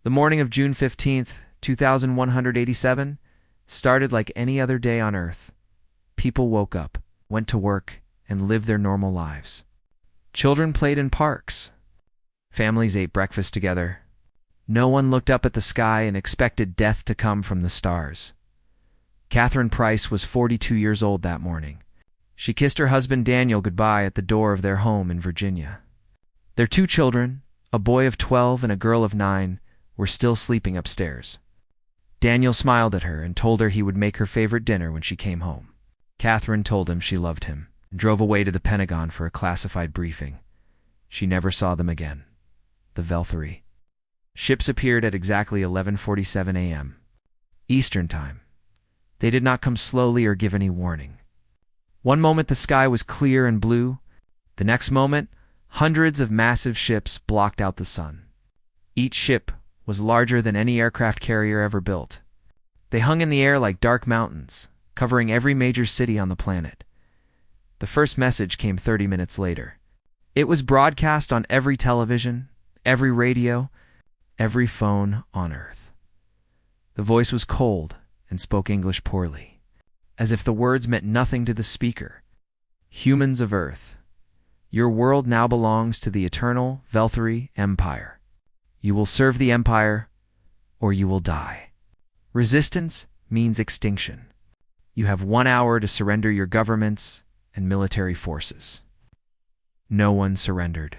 The morning of June 15th, 2187, started like any other day on Earth. People woke up, went to work, and lived their normal lives. Children played in parks. Families ate breakfast together. No one looked up at the sky and expected death to come from the stars. Catherine Price was 42 years old that morning. She kissed her husband Daniel goodbye at the door of their home in Virginia. Their two children, a boy of 12 and a girl of 9, were still sleeping upstairs. Daniel smiled at her and told her he would make her favorite dinner when she came home. Catherine told him she loved him and drove away to the Pentagon for a classified briefing. She never saw them again. The Valkyrie. Ships appeared at exactly 11:47 a.m. Eastern Time. They did not come slowly or give any warning. One moment the sky was clear and blue. The next moment, hundreds of massive ships blocked out the sun. Each ship was larger than any aircraft carrier ever built. They hung in the air like dark mountains, covering every major city on the planet. The first message came 30 minutes later. It was broadcast on every television, every radio, every phone on Earth. The voice was cold and spoke English poorly, as if the words meant nothing to the speaker. Humans of Earth, your world now belongs to the eternal Valkyrie Empire. You will serve the Empire, or you will die. Resistance means extinction. You have 1 hour to surrender your governments and military forces. No one surrendered.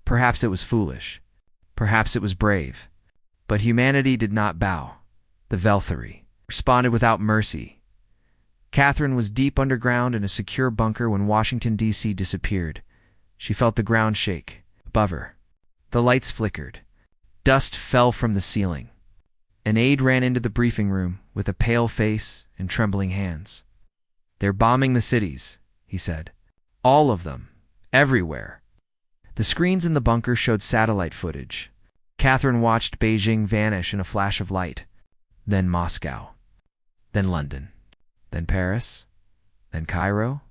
Perhaps it was foolish. Perhaps it was brave. But humanity did not bow. The Valkyrie responded without mercy. Catherine was deep underground in a secure bunker when Washington, D.C. disappeared. She felt the ground shake above her. The lights flickered. Dust fell from the ceiling. An aide ran into the briefing room with a pale face and trembling hands. "They're bombing the cities," he said. "All of them. Everywhere." The screens in the bunker showed satellite footage. Catherine watched Beijing vanish in a flash of light. Then Moscow. Then London. Then Paris. Then Cairo.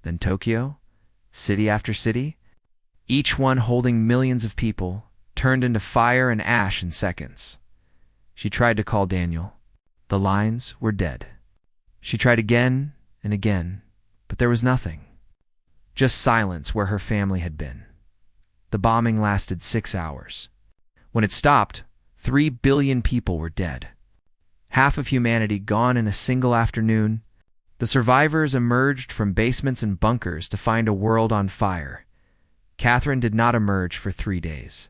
Then Tokyo. City after city. Each one holding millions of people, turned into fire and ash in seconds. She tried to call Daniel. The lines were dead. She tried again and again, but there was nothing. Just silence where her family had been. The bombing lasted 6 hours. When it stopped, 3 billion people were dead. Half of humanity gone in a single afternoon. The survivors emerged from basements and bunkers to find a world on fire. Catherine did not emerge for 3 days.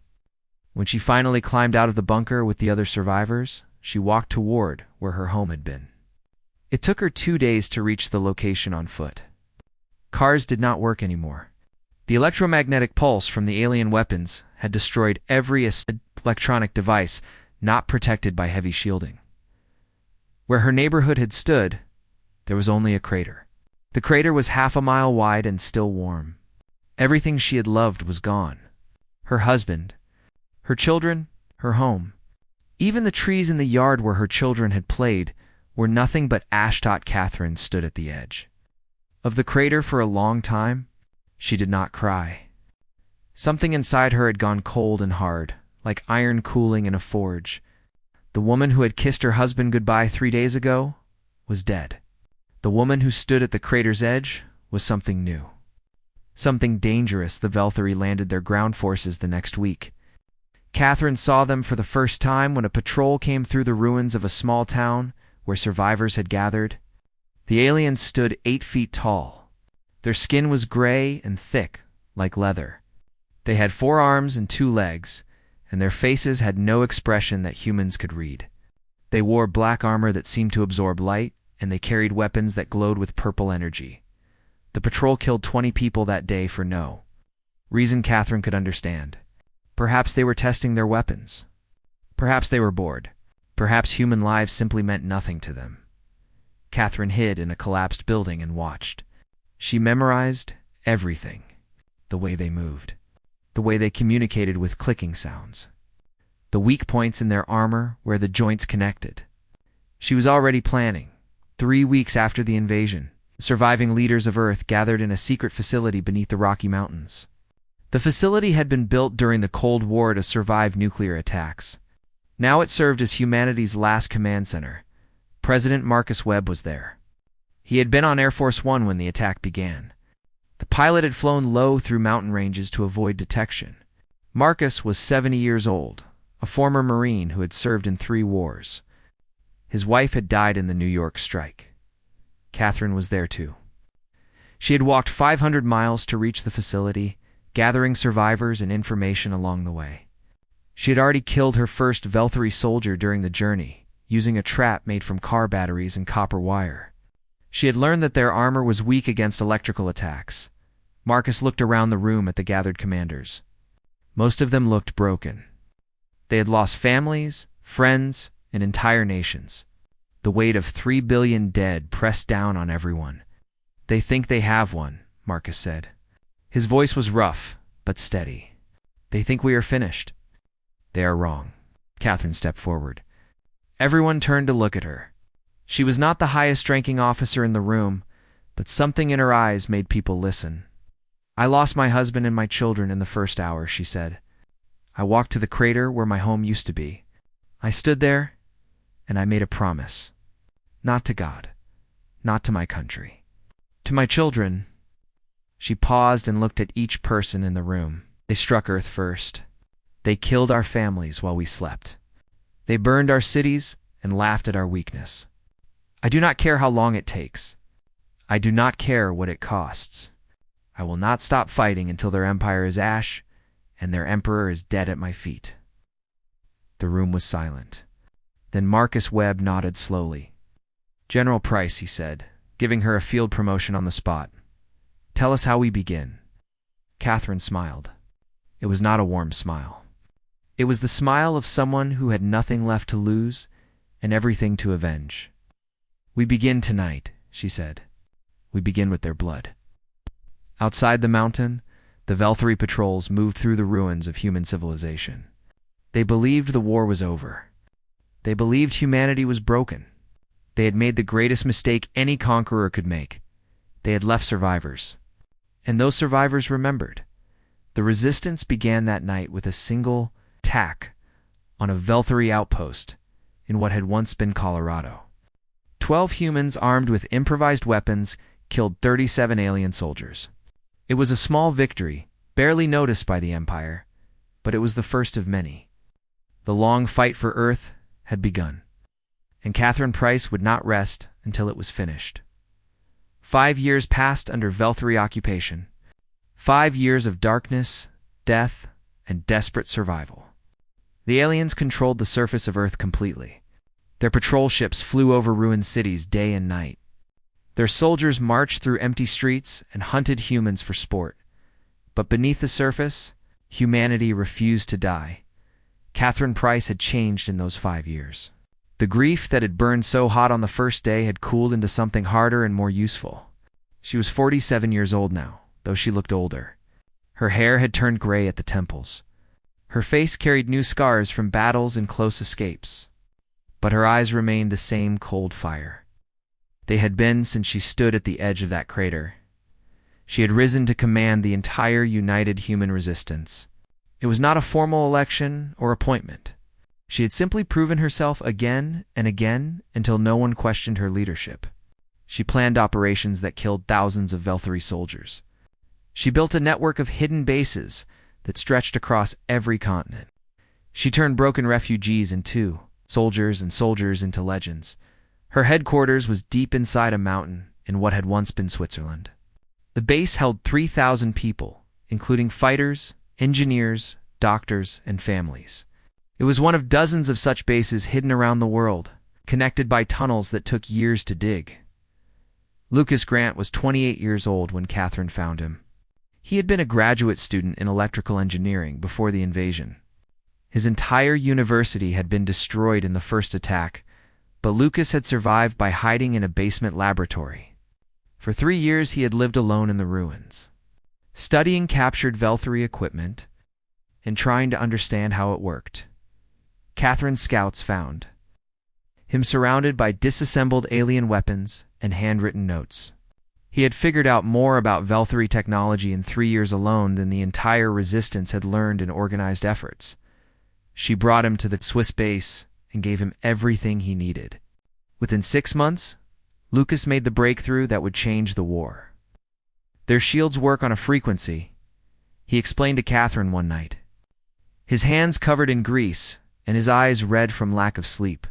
When she finally climbed out of the bunker with the other survivors, she walked toward where her home had been. It took her 2 days to reach the location on foot. Cars did not work anymore. The electromagnetic pulse from the alien weapons had destroyed every electronic device not protected by heavy shielding. Where her neighborhood had stood, there was only a crater. The crater was half a mile wide and still warm. Everything she had loved was gone. Her husband, her children, her home. Even the trees in the yard where her children had played were nothing but ash. Catherine stood at the edge of the crater for a long time. She did not cry. Something inside her had gone cold and hard, like iron cooling in a forge. The woman who had kissed her husband goodbye 3 days ago was dead. The woman who stood at the crater's edge was something new. Something dangerous. The Valkyrie landed their ground forces the next week. Catherine saw them for the first time when a patrol came through the ruins of a small town where survivors had gathered. The aliens stood 8 feet tall. Their skin was gray and thick, like leather. They had 4 arms and 2 legs, and their faces had no expression that humans could read. They wore black armor that seemed to absorb light, and they carried weapons that glowed with purple energy. The patrol killed 20 people that day for no reason Catherine could understand. Perhaps they were testing their weapons. Perhaps they were bored. Perhaps human lives simply meant nothing to them. Catherine hid in a collapsed building and watched. She memorized everything. The way they moved. The way they communicated with clicking sounds. The weak points in their armor where the joints connected. She was already planning. 3 weeks after the invasion, surviving leaders of Earth gathered in a secret facility beneath the Rocky Mountains. The facility had been built during the Cold War to survive nuclear attacks. Now it served as humanity's last command center. President Marcus Webb was there. He had been on Air Force One when the attack began. The pilot had flown low through mountain ranges to avoid detection. Marcus was 70 years old, a former Marine who had served in 3 wars. His wife had died in the New York strike. Catherine was there too. She had walked 500 miles to reach the facility, gathering survivors and information along the way. She had already killed her first Velthari soldier during the journey, using a trap made from car batteries and copper wire. She had learned that their armor was weak against electrical attacks. Marcus looked around the room at the gathered commanders. Most of them looked broken. They had lost families, friends, and entire nations. The weight of 3 billion dead pressed down on everyone. "They think they have one," Marcus said. His voice was rough, but steady. "They think we are finished." "They are wrong." Catherine stepped forward. Everyone turned to look at her. She was not the highest-ranking officer in the room, but something in her eyes made people listen. "I lost my husband and my children in the first hour," she said. "I walked to the crater where my home used to be. I stood there, and I made a promise. Not to God, not to my country. To my children." She paused and looked at each person in the room. "They struck Earth first. They killed our families while we slept. They burned our cities and laughed at our weakness. I do not care how long it takes. I do not care what it costs. I will not stop fighting until their empire is ash and their emperor is dead at my feet." The room was silent. Then Marcus Webb nodded slowly. "General Price," he said, giving her a field promotion on the spot. "Tell us how we begin." Catherine smiled. It was not a warm smile. It was the smile of someone who had nothing left to lose and everything to avenge. "We begin tonight," she said. "We begin with their blood." Outside the mountain, the Velthari patrols moved through the ruins of human civilization. They believed the war was over. They believed humanity was broken. They had made the greatest mistake any conqueror could make. They had left survivors. And those survivors remembered. The resistance began that night with a single attack on a Velthari outpost in what had once been Colorado. 12 humans armed with improvised weapons killed 37 alien soldiers. It was a small victory, barely noticed by the Empire, but it was the first of many. The long fight for Earth had begun, and Catherine Price would not rest until it was finished. 5 years passed under Velthari occupation. 5 years of darkness, death, and desperate survival. The aliens controlled the surface of Earth completely. Their patrol ships flew over ruined cities day and night. Their soldiers marched through empty streets and hunted humans for sport. But beneath the surface, humanity refused to die. Catherine Price had changed in those 5 years. The grief that had burned so hot on the first day had cooled into something harder and more useful. She was 47 years old now, though she looked older. Her hair had turned gray at the temples. Her face carried new scars from battles and close escapes. But her eyes remained the same cold fire. They had been since she stood at the edge of that crater. She had risen to command the entire united human resistance. It was not a formal election or appointment. She had simply proven herself again and again until no one questioned her leadership. She planned operations that killed thousands of Velthari soldiers. She built a network of hidden bases that stretched across every continent. She turned broken refugees into soldiers and soldiers into legends. Her headquarters was deep inside a mountain in what had once been Switzerland. The base held 3,000 people, including fighters, engineers, doctors, and families. It was one of dozens of such bases hidden around the world, connected by tunnels that took years to dig. Lucas Grant was 28 years old when Catherine found him. He had been a graduate student in electrical engineering before the invasion. His entire university had been destroyed in the first attack, but Lucas had survived by hiding in a basement laboratory. For 3 years he had lived alone in the ruins, studying captured Velthari equipment and trying to understand how it worked. Catherine's scouts found him surrounded by disassembled alien weapons and handwritten notes. He had figured out more about Velthari technology in 3 years alone than the entire resistance had learned in organized efforts. She brought him to the Swiss base and gave him everything he needed. Within 6 months, Lucas made the breakthrough that would change the war. Their shields work on a frequency, he explained to Catherine one night. His hands covered in grease and his eyes red from lack of sleep.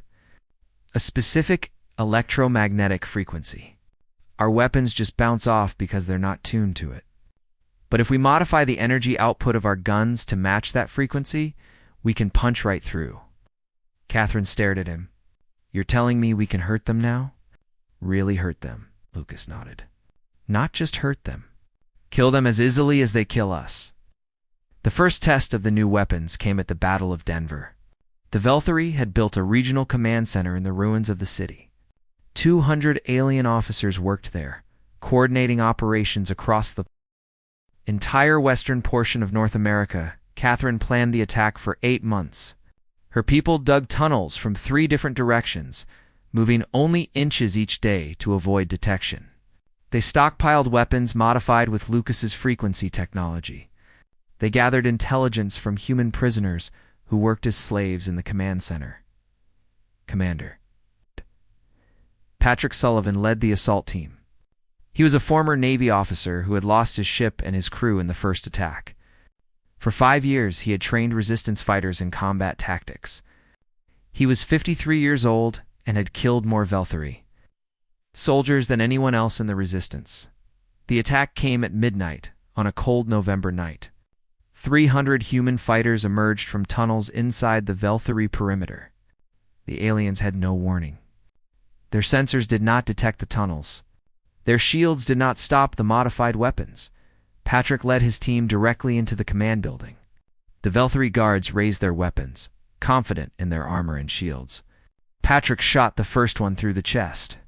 A specific electromagnetic frequency. Our weapons just bounce off because they're not tuned to it. But if we modify the energy output of our guns to match that frequency, we can punch right through. Catherine stared at him. You're telling me we can hurt them now? Really hurt them, Lucas nodded. Not just hurt them. Kill them as easily as they kill us. The first test of the new weapons came at the Battle of Denver. The Velthari had built a regional command center in the ruins of the city. 200 alien officers worked there, coordinating operations across the entire western portion of North America. Catherine planned the attack for 8 months. Her people dug tunnels from 3 different directions, moving only inches each day to avoid detection. They stockpiled weapons modified with Lucas's frequency technology. They gathered intelligence from human prisoners who worked as slaves in the command center. Commander Patrick Sullivan led the assault team. He was a former Navy officer who had lost his ship and his crew in the first attack. For 5 years, he had trained resistance fighters in combat tactics. He was 53 years old and had killed more Velthari soldiers than anyone else in the resistance. The attack came at midnight on a cold November night. 300 human fighters emerged from tunnels inside the Velthari perimeter. The aliens had no warning. Their sensors did not detect the tunnels. Their shields did not stop the modified weapons. Patrick led his team directly into the command building. The Velthari guards raised their weapons, confident in their armor and shields. Patrick shot the first one through the chest.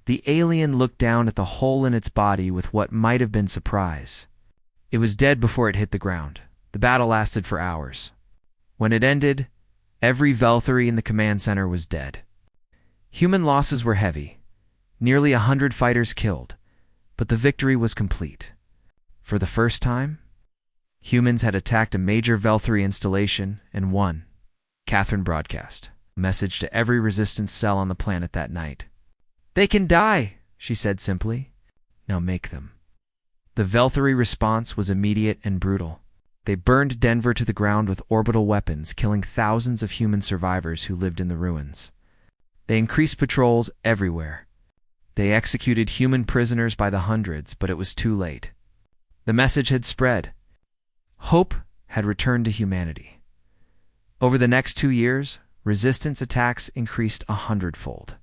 The alien looked down at the hole in its body with what might have been surprise. It was dead before it hit the ground. The battle lasted for hours. When it ended, every Velthari in the command center was dead. Human losses were heavy, nearly 100 fighters killed, but the victory was complete. For the first time, humans had attacked a major Velthari installation and won. Catherine broadcast a message to every resistance cell on the planet that night. They can die, she said simply. Now make them. The Velthari response was immediate and brutal. They burned Denver to the ground with orbital weapons, killing thousands of human survivors who lived in the ruins. They increased patrols everywhere. They executed human prisoners by the hundreds, but it was too late. The message had spread. Hope had returned to humanity. Over the next 2 years, resistance attacks increased 100-fold.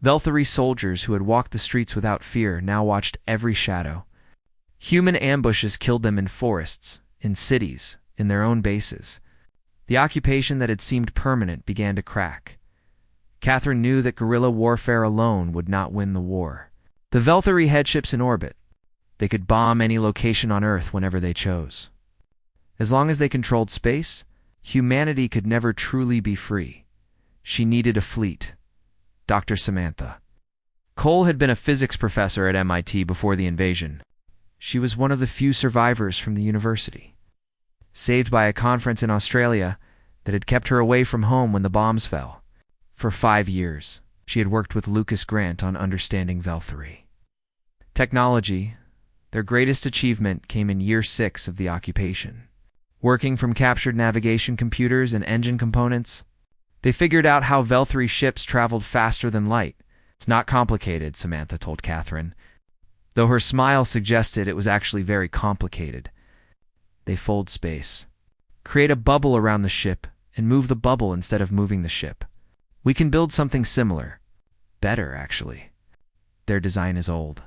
Velthari soldiers who had walked the streets without fear now watched every shadow. Human ambushes killed them in forests, in cities, in their own bases. The occupation that had seemed permanent began to crack. Catherine knew that guerrilla warfare alone would not win the war. The Velthari had ships in orbit. They could bomb any location on Earth whenever they chose. As long as they controlled space, humanity could never truly be free. She needed a fleet. Dr. Samantha Cole had been a physics professor at MIT before the invasion. She was one of the few survivors from the university, saved by a conference in Australia that had kept her away from home when the bombs fell. For 5 years, she had worked with Lucas Grant on understanding Velthari. Technology, their greatest achievement, came in year 6 of the occupation. Working from captured navigation computers and engine components, they figured out how Velthari ships traveled faster than light. It's not complicated, Samantha told Catherine, though her smile suggested it was actually very complicated. They fold space, create a bubble around the ship, and move the bubble instead of moving the ship. We can build something similar. Better, actually. Their design is old.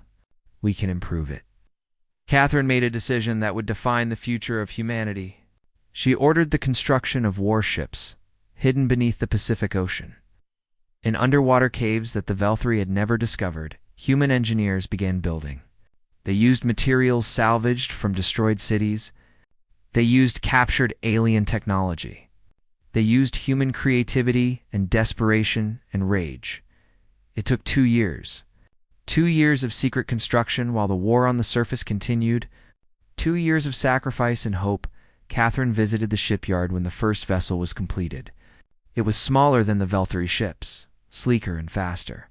We can improve it. Catherine made a decision that would define the future of humanity. She ordered the construction of warships, hidden beneath the Pacific Ocean. In underwater caves that the Velthari had never discovered, human engineers began building. They used materials salvaged from destroyed cities. They used captured alien technology. They used human creativity and desperation and rage. It took 2 years. 2 years of secret construction while the war on the surface continued. 2 years of sacrifice and hope. Catherine visited the shipyard when the first vessel was completed. It was smaller than the Velthury ships, sleeker and faster.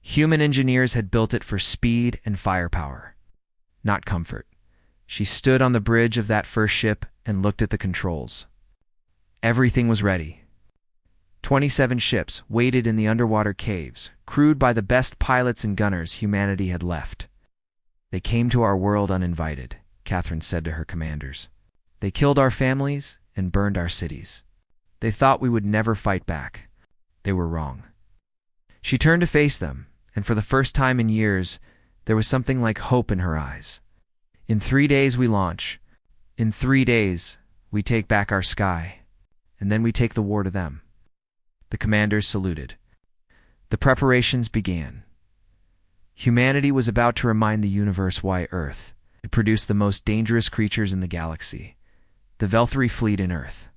Human engineers had built it for speed and firepower, not comfort. She stood on the bridge of that first ship and looked at the controls. Everything was ready. 27 ships waited in the underwater caves, crewed by the best pilots and gunners humanity had left. They came to our world uninvited, Catherine said to her commanders. They killed our families and burned our cities. They thought we would never fight back. They were wrong. She turned to face them, and for the first time in years, there was something like hope in her eyes. In 3 days we launch. In 3 days, we take back our sky, and then we take the war to them. The commanders saluted. The preparations began. Humanity was about to remind the universe why Earth had produced the most dangerous creatures in the galaxy, the Velthury fleet in Earth.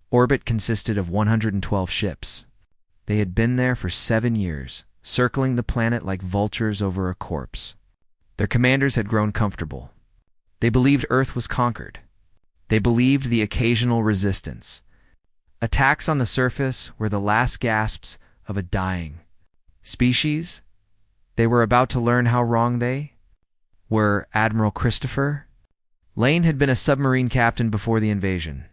Orbit consisted of 112 ships. They had been there for 7 years, circling the planet like vultures over a corpse. Their commanders had grown comfortable. They believed Earth was conquered. They believed the occasional resistance. Attacks on the surface were the last gasps of a dying species. They were about to learn how wrong they were. Admiral Christopher Lane had been a submarine captain before the invasion.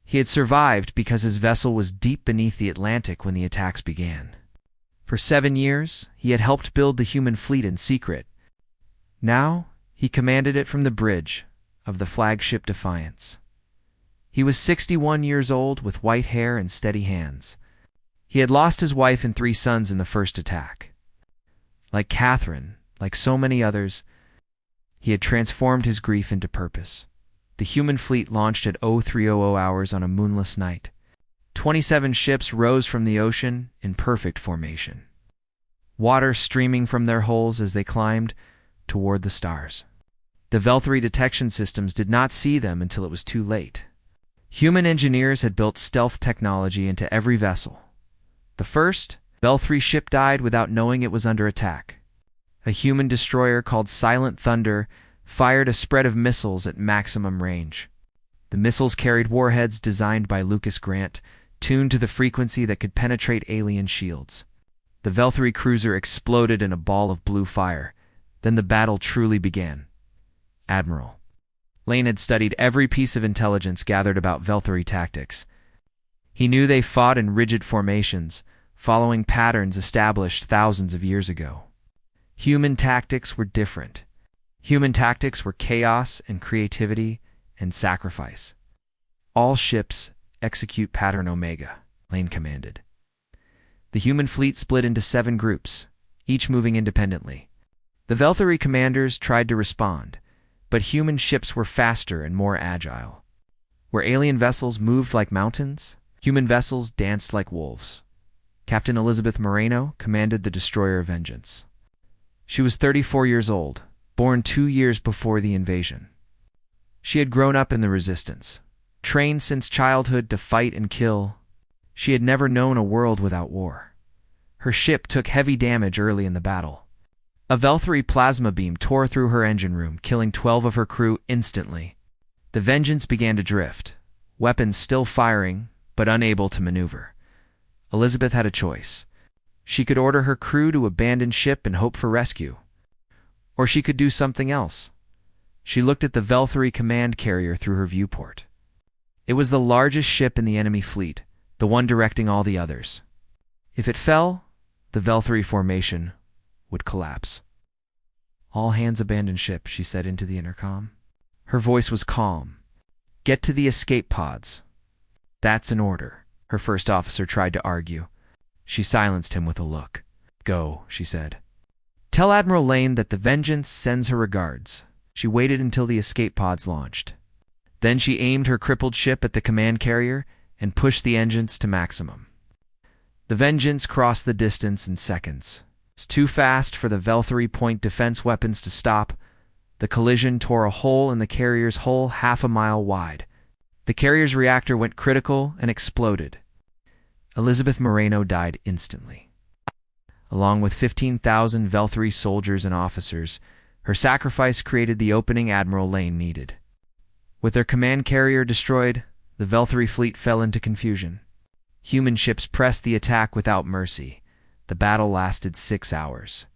He had survived because his vessel was deep beneath the Atlantic when the attacks began. For 7 years, he had helped build the human fleet in secret. Now, he commanded it from the bridge of the flagship Defiance. He was 61 years old with white hair and steady hands. He had lost his wife and 3 sons in the first attack. Like Catherine, like so many others, he had transformed his grief into purpose. The human fleet launched at 0300 hours on a moonless night. 27 ships rose from the ocean in perfect formation, water streaming from their hulls as they climbed toward the stars. The Velthury detection systems did not see them until it was too late. Human engineers had built stealth technology into every vessel. The first Velthury ship died without knowing it was under attack. A human destroyer called Silent Thunder fired a spread of missiles at maximum range. The missiles carried warheads designed by Lucas Grant, tuned to the frequency that could penetrate alien shields. The Velthury cruiser exploded in a ball of blue fire. Then the battle truly began. Admiral Lane had studied every piece of intelligence gathered about Velthury tactics. He knew they fought in rigid formations, following patterns established thousands of years ago. Human tactics were different. Human tactics were chaos and creativity and sacrifice. All ships execute pattern Omega, Lane commanded. The human fleet split into 7 groups, each moving independently. The Velthury commanders tried to respond, but human ships were faster and more agile. Where alien vessels moved like mountains, human vessels danced like wolves. Captain Elizabeth Moreno commanded the destroyer Vengeance. She was 34 years old, born 2 years before the invasion. She had grown up in the Resistance, trained since childhood to fight and kill. She had never known a world without war. Her ship took heavy damage early in the battle. A Velthury plasma beam tore through her engine room, killing 12 of her crew instantly. The Vengeance began to drift, weapons still firing, but unable to maneuver. Elizabeth had a choice. She could order her crew to abandon ship and hope for rescue. Or she could do something else. She looked at the Velthury command carrier through her viewport. It was the largest ship in the enemy fleet, the one directing all the others. If it fell, the Velthury formation would collapse. All hands abandon ship, she said into the intercom. Her voice was calm. Get to the escape pods. That's an order, her first officer tried to argue. She silenced him with a look. Go, she said. Tell Admiral Lane that the Vengeance sends her regards. She waited until the escape pods launched. Then she aimed her crippled ship at the command carrier and pushed the engines to maximum. The Vengeance crossed the distance in seconds. It's too fast for the Velthury point defense weapons to stop. The collision tore a hole in the carrier's hull 1/2 mile wide. The carrier's reactor went critical and exploded. Elizabeth Moreno died instantly. Along with 15,000 Velthury soldiers and officers, her sacrifice created the opening Admiral Lane needed. With their command carrier destroyed, the Velthari fleet fell into confusion. Human ships pressed the attack without mercy. The battle lasted 6 hours.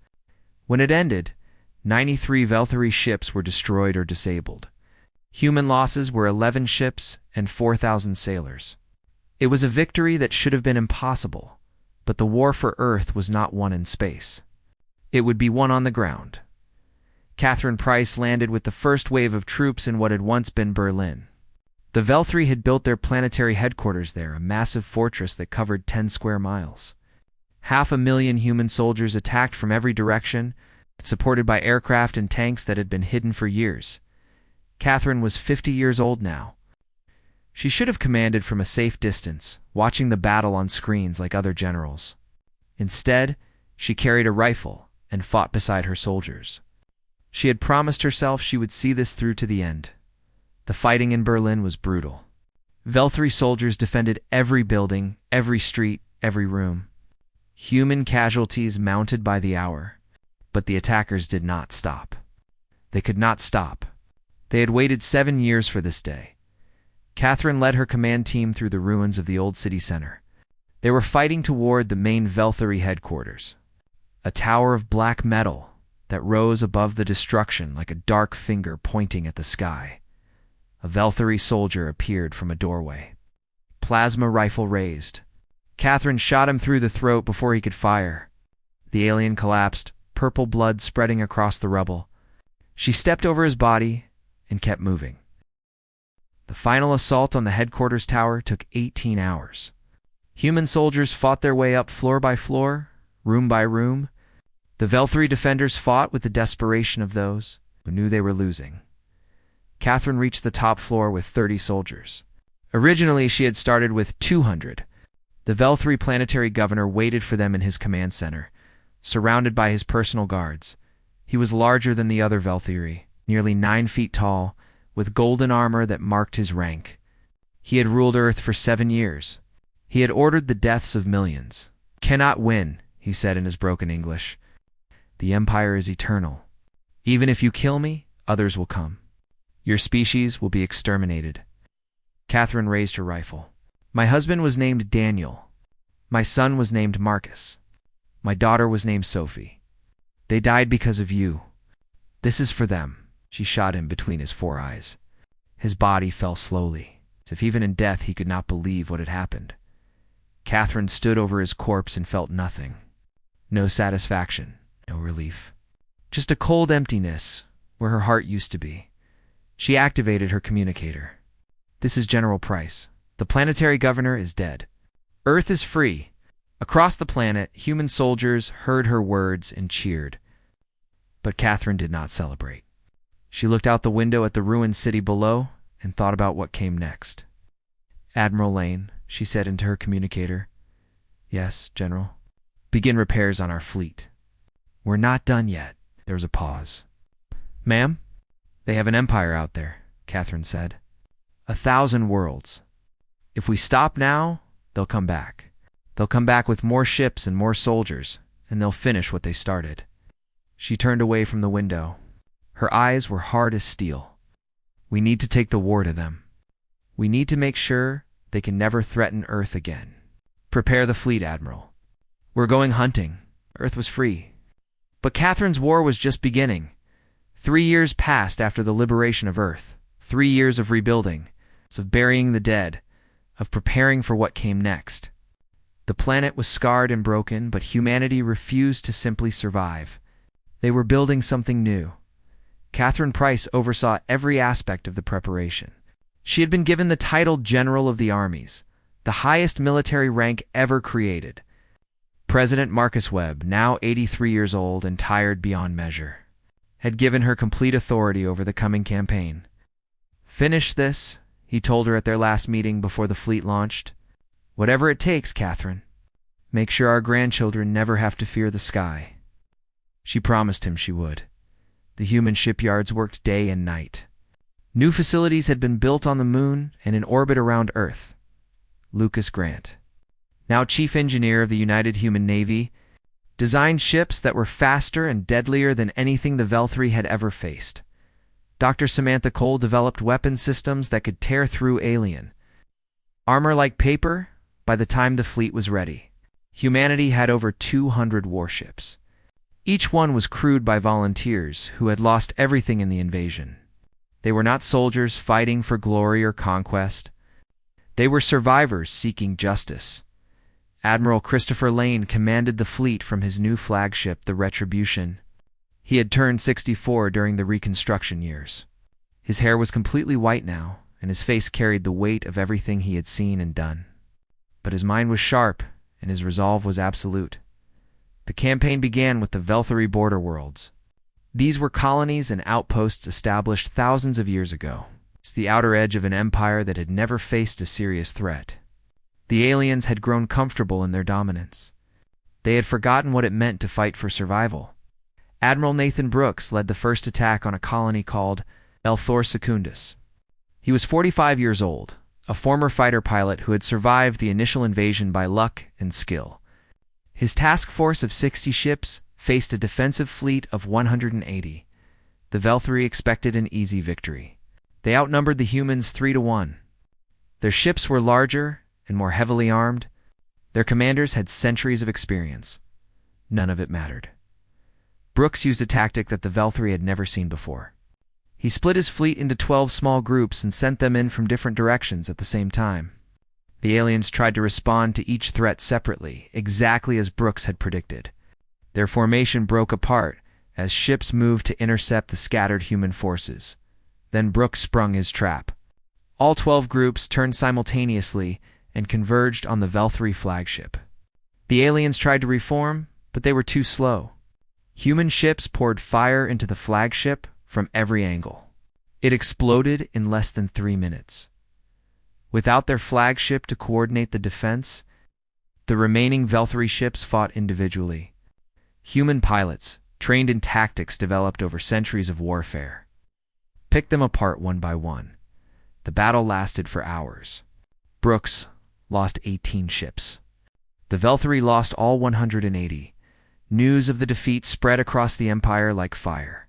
When it ended, 93 Velthari ships were destroyed or disabled. Human losses were 11 ships and 4,000 sailors. It was a victory that should have been impossible, but the war for Earth was not won in space. It would be won on the ground. Catherine Price landed with the first wave of troops in what had once been Berlin. The Velthari had built their planetary headquarters there, a massive fortress that covered 10 square miles. 500,000 human soldiers attacked from every direction, supported by aircraft and tanks that had been hidden for years. Catherine was 50 years old now. She should have commanded from a safe distance, watching the battle on screens like other generals. Instead, she carried a rifle and fought beside her soldiers. She had promised herself she would see this through to the end. The fighting in Berlin was brutal. Velthari soldiers defended every building, every street, every room. Human casualties mounted by the hour. But the attackers did not stop. They could not stop. They had waited 7 years for this day. Catherine led her command team through the ruins of the old city center. They were fighting toward the main Velthari headquarters, a tower of black metal that rose above the destruction like a dark finger pointing at the sky. A Velthari soldier appeared from a doorway. Plasma rifle raised. Catherine shot him through the throat before he could fire. The alien collapsed, purple blood spreading across the rubble. She stepped over his body and kept moving. The final assault on the headquarters tower took 18 hours. Human soldiers fought their way up floor by floor, room by room. The Velthari defenders fought with the desperation of those who knew they were losing. Catherine reached the top floor with 30 soldiers. Originally, she had started with 200. The Velthari planetary governor waited for them in his command center, surrounded by his personal guards. He was larger than the other Velthari, nearly 9 feet tall, with golden armor that marked his rank. He had ruled Earth for 7 years. He had ordered the deaths of millions. "Cannot win," he said in his broken English. "The Empire is eternal. Even if you kill me, others will come. Your species will be exterminated." Catherine raised her rifle. "My husband was named Daniel. My son was named Marcus. My daughter was named Sophie. They died because of you. This is for them." She shot him between his 4 eyes. His body fell slowly, as if even in death he could not believe what had happened. Catherine stood over his corpse and felt nothing. No satisfaction, no relief. Just a cold emptiness where her heart used to be. She activated her communicator. "This is General Price. The planetary governor is dead. Earth is free." Across the planet, human soldiers heard her words and cheered. But Catherine did not celebrate. She looked out the window at the ruined city below and thought about what came next. "Admiral Lane," she said into her communicator. "Yes, General." "Begin repairs on our fleet." "We're not done yet." There was a pause. "Ma'am?" "They have an empire out there," Catherine said. 1,000 worlds. If we stop now, they'll come back. They'll come back with more ships and more soldiers, and they'll finish what they started." She turned away from the window. Her eyes were hard as steel. "We need to take the war to them. We need to make sure they can never threaten Earth again. Prepare the fleet, Admiral. We're going hunting." Earth was free. But Catherine's war was just beginning. 3 years passed after the liberation of Earth. 3 years of rebuilding, of burying the dead, of preparing for what came next. The planet was scarred and broken, but humanity refused to simply survive. They were building something new. Catherine Price oversaw every aspect of the preparation. She had been given the title General of the Armies, the highest military rank ever created. President Marcus Webb, now 83 years old and tired beyond measure, had given her complete authority over the coming campaign. "Finish this," he told her at their last meeting before the fleet launched. "Whatever it takes, Catherine. Make sure our grandchildren never have to fear the sky." She promised him she would. The human shipyards worked day and night. New facilities had been built on the moon and in orbit around Earth. Lucas Grant, now chief engineer of the United Human Navy, designed ships that were faster and deadlier than anything the Velthari had ever faced. Dr. Samantha Cole developed weapon systems that could tear through alien armor like paper by the time the fleet was ready. Humanity had over 200 warships. Each one was crewed by volunteers who had lost everything in the invasion. They were not soldiers fighting for glory or conquest. They were survivors seeking justice. Admiral Christopher Lane commanded the fleet from his new flagship, the Retribution. He had turned 64 during the Reconstruction years. His hair was completely white now, and his face carried the weight of everything he had seen and done. But his mind was sharp, and his resolve was absolute. The campaign began with the Velthari border worlds. These were colonies and outposts established thousands of years ago. It's the outer edge of an empire that had never faced a serious threat. The aliens had grown comfortable in their dominance. They had forgotten what it meant to fight for survival. Admiral Nathan Brooks led the first attack on a colony called El Thor Secundus. He was 45 years old, a former fighter pilot who had survived the initial invasion by luck and skill. His task force of 60 ships faced a defensive fleet of 180. The Velthari expected an easy victory. They outnumbered the humans 3-1. Their ships were larger and more heavily armed. Their commanders had centuries of experience. None of it mattered. Brooks used a tactic that the Velthari had never seen before. He split his fleet into 12 small groups and sent them in from different directions at the same time. The aliens tried to respond to each threat separately, exactly as Brooks had predicted. Their formation broke apart as ships moved to intercept the scattered human forces. Then Brooks sprung his trap. All 12 groups turned simultaneously and converged on the Velthari flagship. The aliens tried to reform, but they were too slow. Human ships poured fire into the flagship from every angle. It exploded in less than 3 minutes. Without their flagship to coordinate the defense, the remaining Velthari ships fought individually. Human pilots, trained in tactics developed over centuries of warfare, picked them apart one by one. The battle lasted for hours. Brooks lost 18 ships. The Velthari lost all 180. News of the defeat spread across the empire like fire.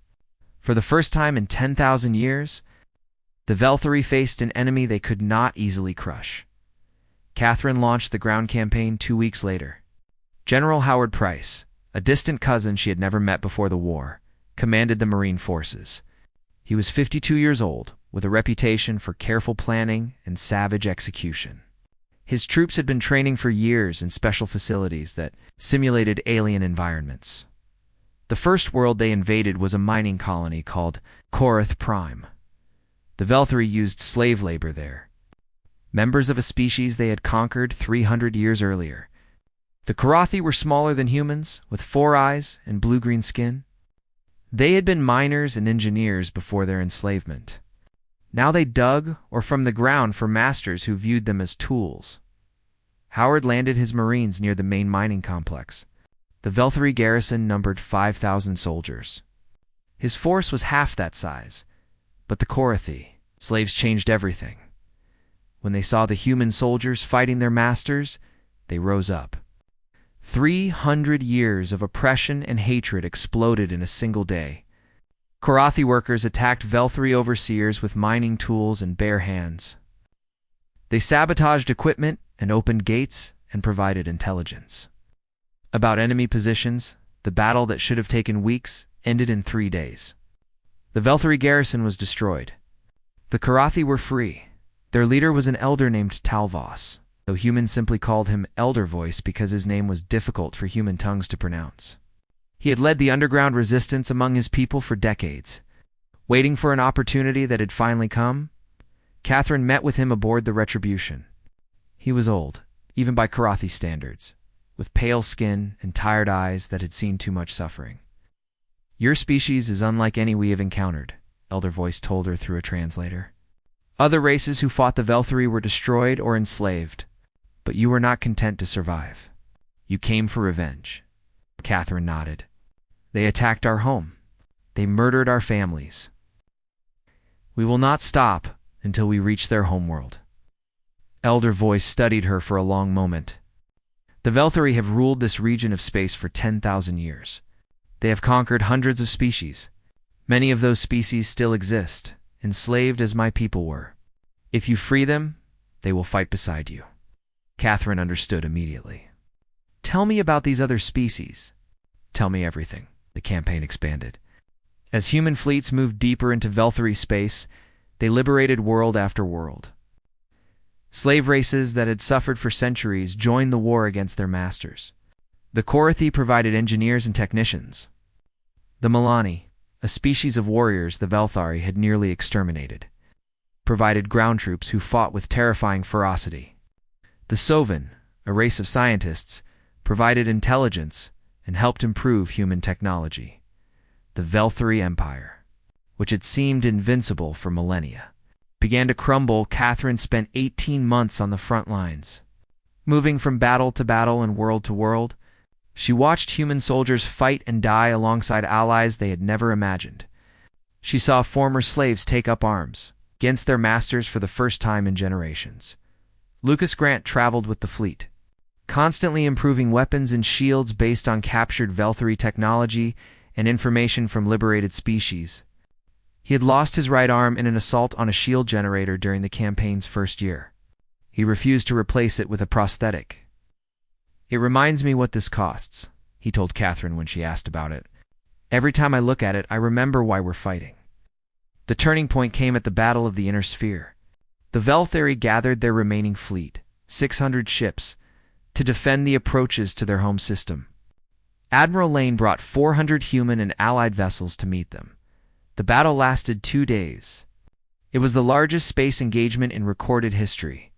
For the first time in 10,000 years, the Velthari faced an enemy they could not easily crush. Catherine launched the ground campaign 2 weeks later. General Howard Price, a distant cousin she had never met before the war, commanded the Marine forces. He was 52 years old, with a reputation for careful planning and savage execution. His troops had been training for years in special facilities that simulated alien environments. The first world they invaded was a mining colony called Korath Prime. The Velthari used slave labor there, members of a species they had conquered 300 years earlier. The Korathi were smaller than humans, with 4 eyes and blue-green skin. They had been miners and engineers before their enslavement. Now they dug or from the ground for masters who viewed them as tools. Howard landed his Marines near the main mining complex. The Velthari garrison numbered 5,000 soldiers. His force was half that size, but the Korathi, slaves, changed everything. When they saw the human soldiers fighting their masters, they rose up. 300 years of oppression and hatred exploded in a single day. Korathi workers attacked Velthari overseers with mining tools and bare hands. They sabotaged equipment and opened gates and provided intelligence about enemy positions. The battle that should have taken weeks ended in 3 days. The Velthari garrison was destroyed. The Korathi were free. Their leader was an elder named Talvos, though humans simply called him Elder Voice because his name was difficult for human tongues to pronounce. He had led the underground resistance among his people for decades. Waiting for an opportunity that had finally come, Catherine met with him aboard the Retribution. He was old, even by Korathi standards, with pale skin and tired eyes that had seen too much suffering. "Your species is unlike any we have encountered," Elder Voice told her through a translator. "Other races who fought the Velthari were destroyed or enslaved, but you were not content to survive. You came for revenge." Catherine nodded. "They attacked our home. They murdered our families. We will not stop until we reach their homeworld." Elder Voice studied her for a long moment. "The Velthari have ruled this region of space for 10,000 years. They have conquered hundreds of species. Many of those species still exist, enslaved as my people were. If you free them, they will fight beside you. Catherine understood immediately. Tell me about these other species. Tell me everything. The campaign expanded. As human fleets moved deeper into Velthari space, they liberated world after world. Slave races that had suffered for centuries joined the war against their masters. The Korathi provided engineers and technicians. The Milani, a species of warriors the Velthari had nearly exterminated, provided ground troops who fought with terrifying ferocity. The Sovan, a race of scientists, provided intelligence and helped improve human technology. The Velthari Empire, which had seemed invincible for millennia, began to crumble. Catherine spent 18 months on the front lines. Moving from battle to battle and world to world, she watched human soldiers fight and die alongside allies they had never imagined. She saw former slaves take up arms against their masters for the first time in generations. Lucas Grant traveled with the fleet, constantly improving weapons and shields based on captured Velthari technology and information from liberated species. He had lost his right arm in an assault on a shield generator during the campaign's first year. He refused to replace it with a prosthetic. It reminds me what this costs, he told Catherine when she asked about it. Every time I look at it, I remember why we're fighting. The turning point came at the Battle of the Inner Sphere. The Velthari gathered their remaining fleet, 600 ships, to defend the approaches to their home system. Admiral Lane brought 400 human and allied vessels to meet them. The battle lasted 2 days. It was the largest space engagement in recorded history.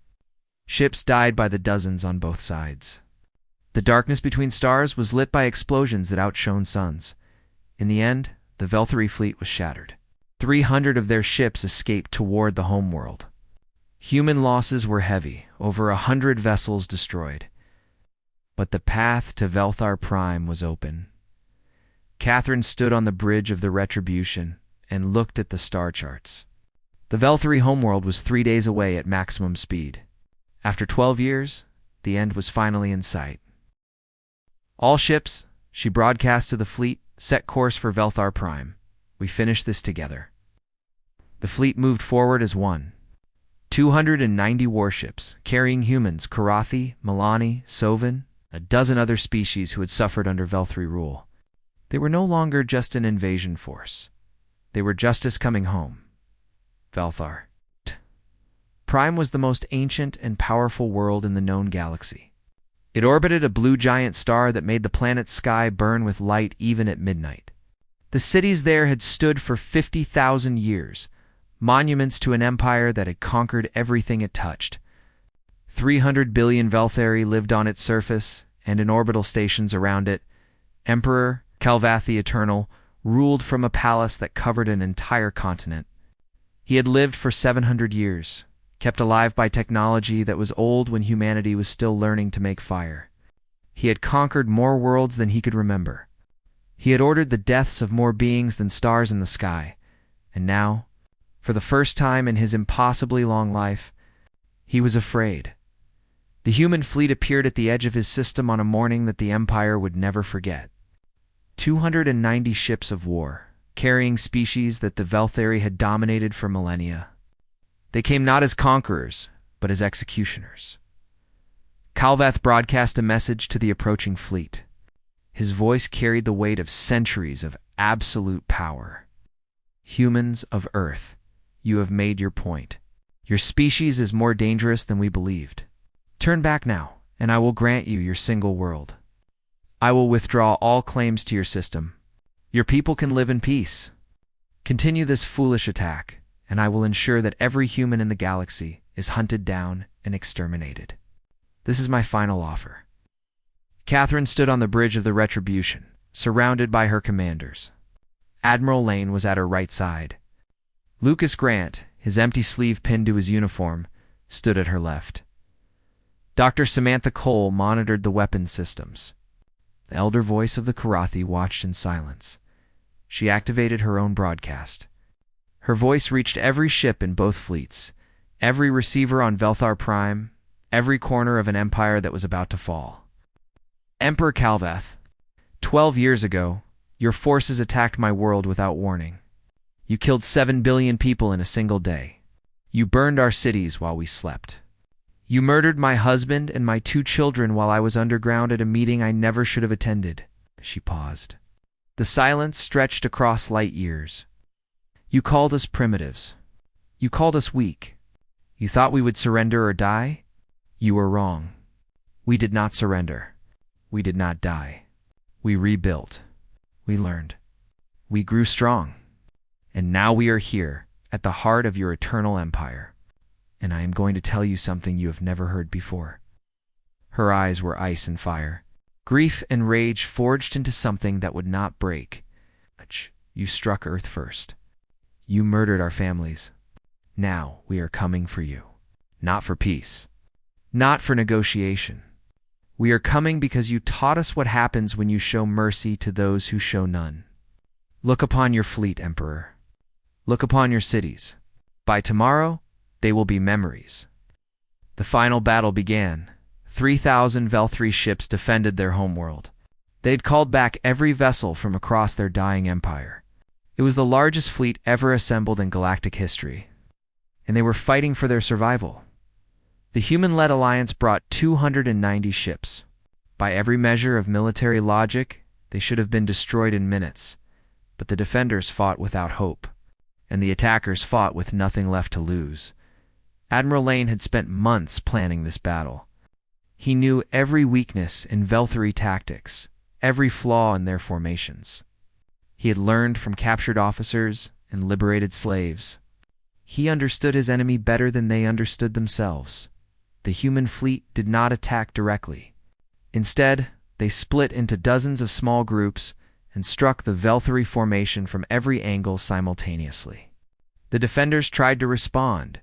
Ships died by the dozens on both sides. The darkness between stars was lit by explosions that outshone suns. In the end, the Velthari fleet was shattered. 300 of their ships escaped toward the homeworld. Human losses were heavy, over 100 vessels destroyed. But the path to Velthar Prime was open. Catherine stood on the bridge of the Retribution and looked at the star charts. The Velthari homeworld was 3 days away at maximum speed. After 12 years, the end was finally in sight. All ships, she broadcast to the fleet, set course for Velthar Prime. We finished this together. The fleet moved forward as one. 290 warships, carrying humans, Korathi, Milani, Sovan, a dozen other species who had suffered under Velthari rule. They were no longer just an invasion force. They were justice coming home. Velthar. Prime was the most ancient and powerful world in the known galaxy. It orbited a blue giant star that made the planet's sky burn with light even at midnight. The cities there had stood for 50,000 years, monuments to an empire that had conquered everything it touched. 300 billion Velthari lived on its surface and in orbital stations around it. Emperor Kalvath the Eternal ruled from a palace that covered an entire continent. He had lived for 700 years, kept alive by technology that was old when humanity was still learning to make fire. He had conquered more worlds than he could remember. He had ordered the deaths of more beings than stars in the sky. And now, for the first time in his impossibly long life, he was afraid. The human fleet appeared at the edge of his system on a morning that the Empire would never forget. 290 ships of war, carrying species that the Velthari had dominated for millennia. They came not as conquerors, but as executioners. Kalvath broadcast a message to the approaching fleet. His voice carried the weight of centuries of absolute power. Humans of Earth, you have made your point. Your species is more dangerous than we believed. Turn back now, and I will grant you your single world. I will withdraw all claims to your system. Your people can live in peace. Continue this foolish attack, and I will ensure that every human in the galaxy is hunted down and exterminated. This is my final offer. Catherine stood on the bridge of the Retribution, surrounded by her commanders. Admiral Lane was at her right side. Lucas Grant, his empty sleeve pinned to his uniform, stood at her left. Dr. Samantha Cole monitored the weapons systems. The elder voice of the Korathi watched in silence. She activated her own broadcast. Her voice reached every ship in both fleets, every receiver on Velthar Prime, every corner of an empire that was about to fall. Emperor Kalvath, 12 years ago, your forces attacked my world without warning. You killed 7 billion people in a single day. You burned our cities while we slept. You murdered my husband and my 2 children while I was underground at a meeting I never should have attended." She paused. The silence stretched across light years. "You called us primitives. You called us weak. You thought we would surrender or die? You were wrong. We did not surrender. We did not die. We rebuilt. We learned. We grew strong. And now we are here, at the heart of your eternal empire. And I am going to tell you something you have never heard before." Her eyes were ice and fire. Grief and rage forged into something that would not break. "You struck Earth first. You murdered our families. Now we are coming for you. Not for peace. Not for negotiation. We are coming because you taught us what happens when you show mercy to those who show none. Look upon your fleet, Emperor. Look upon your cities. By tomorrow, they will be memories." The final battle began. 3,000 Velthri ships defended their homeworld. They'd called back every vessel from across their dying empire. It was the largest fleet ever assembled in galactic history. And they were fighting for their survival. The human-led alliance brought 290 ships. By every measure of military logic, they should have been destroyed in minutes. But the defenders fought without hope, and the attackers fought with nothing left to lose. Admiral Lane had spent months planning this battle. He knew every weakness in Velthri tactics, every flaw in their formations. He had learned from captured officers and liberated slaves. He understood his enemy better than they understood themselves. The human fleet did not attack directly. Instead, they split into dozens of small groups and struck the Velthri formation from every angle simultaneously. The defenders tried to respond,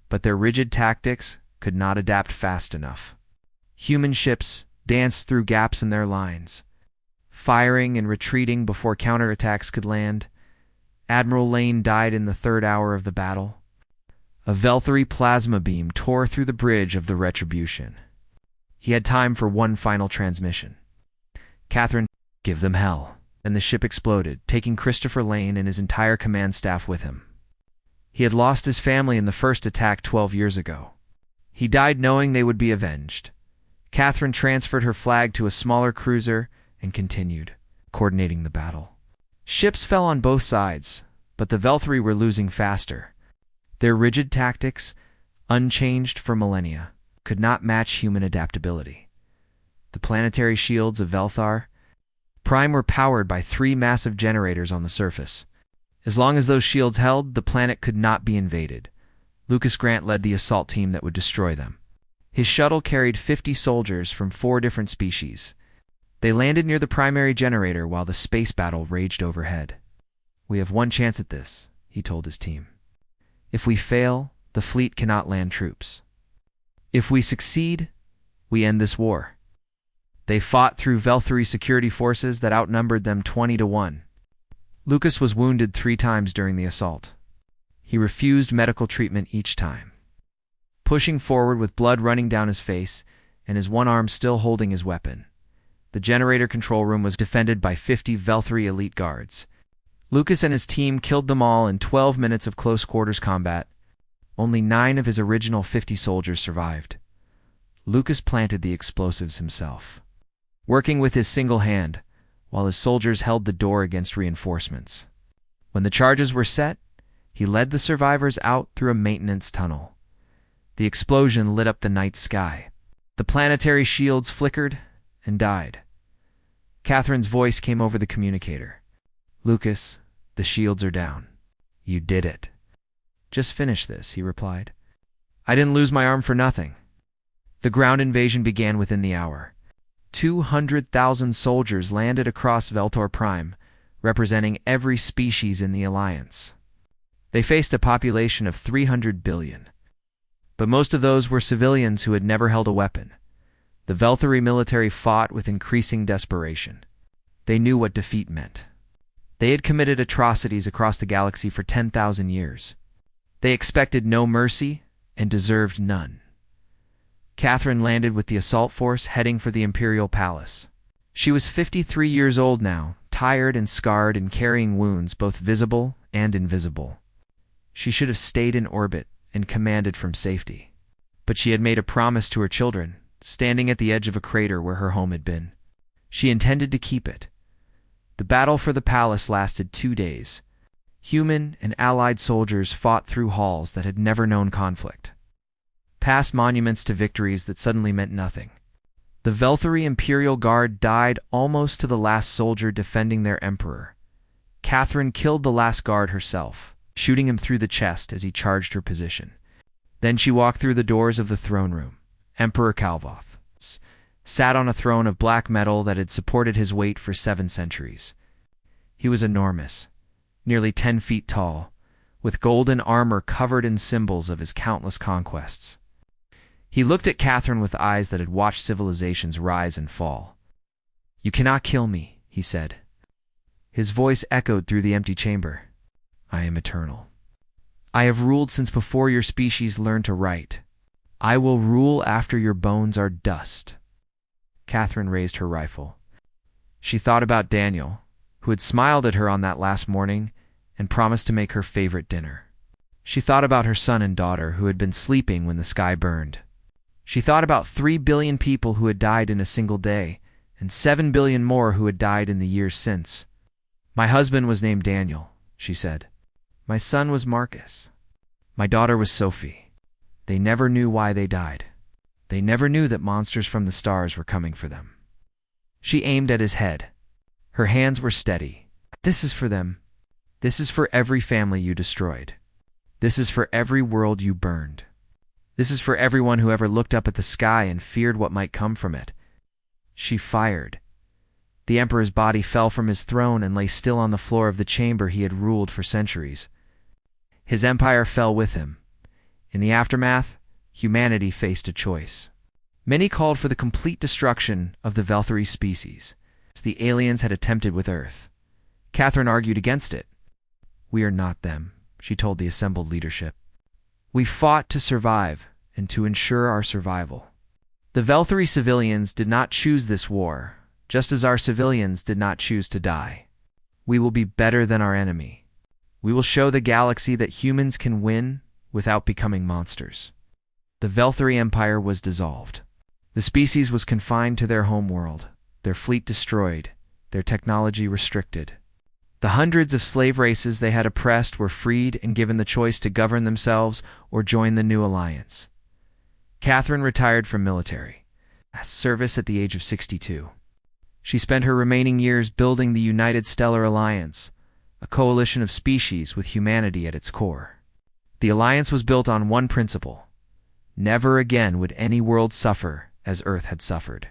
but their rigid tactics could not adapt fast enough. Human ships danced through gaps in their lines, firing and retreating before counterattacks could land. Admiral Lane died in the 3rd hour of the battle. A Velthri plasma beam tore through the bridge of the Retribution. He had time for one final transmission. "Catherine, give them hell." And the ship exploded, taking Christopher Lane and his entire command staff with him. He had lost his family in the first attack 12 years ago. He died knowing they would be avenged. Catherine transferred her flag to a smaller cruiser and continued, coordinating the battle. Ships fell on both sides, but the Velthri were losing faster. Their rigid tactics, unchanged for millennia, could not match human adaptability. The planetary shields of Velthar Prime were powered by 3 massive generators on the surface. As long as those shields held, the planet could not be invaded. Lucas Grant led the assault team that would destroy them. His shuttle carried 50 soldiers from 4 different species. They landed near the primary generator while the space battle raged overhead. "We have one chance at this," he told his team. "If we fail, the fleet cannot land troops. If we succeed, we end this war." They fought through Velthri security forces that outnumbered them 20-1. Lucas was wounded 3 times during the assault. He refused medical treatment each time. Pushing forward with blood running down his face and his one arm still holding his weapon, the generator control room was defended by 50 Velthri elite guards. Lucas and his team killed them all in 12 minutes of close-quarters combat. Only 9 of his original 50 soldiers survived. Lucas planted the explosives himself, working with his single hand, while his soldiers held the door against reinforcements. When the charges were set, he led the survivors out through a maintenance tunnel. The explosion lit up the night sky. The planetary shields flickered and died. Catherine's voice came over the communicator. "Lucas, the shields are down. You did it." "Just finish this," he replied. "I didn't lose my arm for nothing." The ground invasion began within the hour. 200,000 soldiers landed across Veltor Prime, representing every species in the Alliance. They faced a population of 300 billion. But most of those were civilians who had never held a weapon. The Velthari military fought with increasing desperation. They knew what defeat meant. They had committed atrocities across the galaxy for 10,000 years. They expected no mercy and deserved none. Catherine landed with the assault force heading for the Imperial Palace. She was 53 years old now, tired and scarred and carrying wounds both visible and invisible. She should have stayed in orbit and commanded from safety. But she had made a promise to her children, standing at the edge of a crater where her home had been. She intended to keep it. The battle for the palace lasted 2 days. Human and allied soldiers fought through halls that had never known conflict, past monuments to victories that suddenly meant nothing. The Velthari Imperial Guard died almost to the last soldier defending their emperor. Catherine killed the last guard herself, shooting him through the chest as he charged her position. Then she walked through the doors of the throne room. Emperor Calvoth sat on a throne of black metal that had supported his weight for 7 centuries. He was enormous, nearly 10 feet tall, with golden armor covered in symbols of his countless conquests. He looked at Catherine with eyes that had watched civilizations rise and fall. "You cannot kill me," he said. His voice echoed through the empty chamber. "I am eternal. I have ruled since before your species learned to write. I will rule after your bones are dust." Catherine raised her rifle. She thought about Daniel, who had smiled at her on that last morning and promised to make her favorite dinner. She thought about her son and daughter who had been sleeping when the sky burned. She thought about 3 billion people who had died in a single day, and 7 billion more who had died in the years since. "My husband was named Daniel," she said. "My son was Marcus. My daughter was Sophie. They never knew why they died. They never knew that monsters from the stars were coming for them." She aimed at his head. Her hands were steady. "This is for them. This is for every family you destroyed. This is for every world you burned. This is for everyone who ever looked up at the sky and feared what might come from it." She fired. The emperor's body fell from his throne and lay still on the floor of the chamber he had ruled for centuries. His empire fell with him. In the aftermath, humanity faced a choice. Many called for the complete destruction of the Velthari species, as the aliens had attempted with Earth. Catherine argued against it. "We are not them," she told the assembled leadership. "We fought to survive and to ensure our survival. The Velthari civilians did not choose this war, just as our civilians did not choose to die. We will be better than our enemy. We will show the galaxy that humans can win without becoming monsters." The Velthari Empire was dissolved. The species was confined to their home world, their fleet destroyed, their technology restricted. The hundreds of slave races they had oppressed were freed and given the choice to govern themselves or join the new alliance. Catherine retired from military service at the age of 62. She spent her remaining years building the United Stellar Alliance, a coalition of species with humanity at its core. The alliance was built on one principle: never again would any world suffer as Earth had suffered.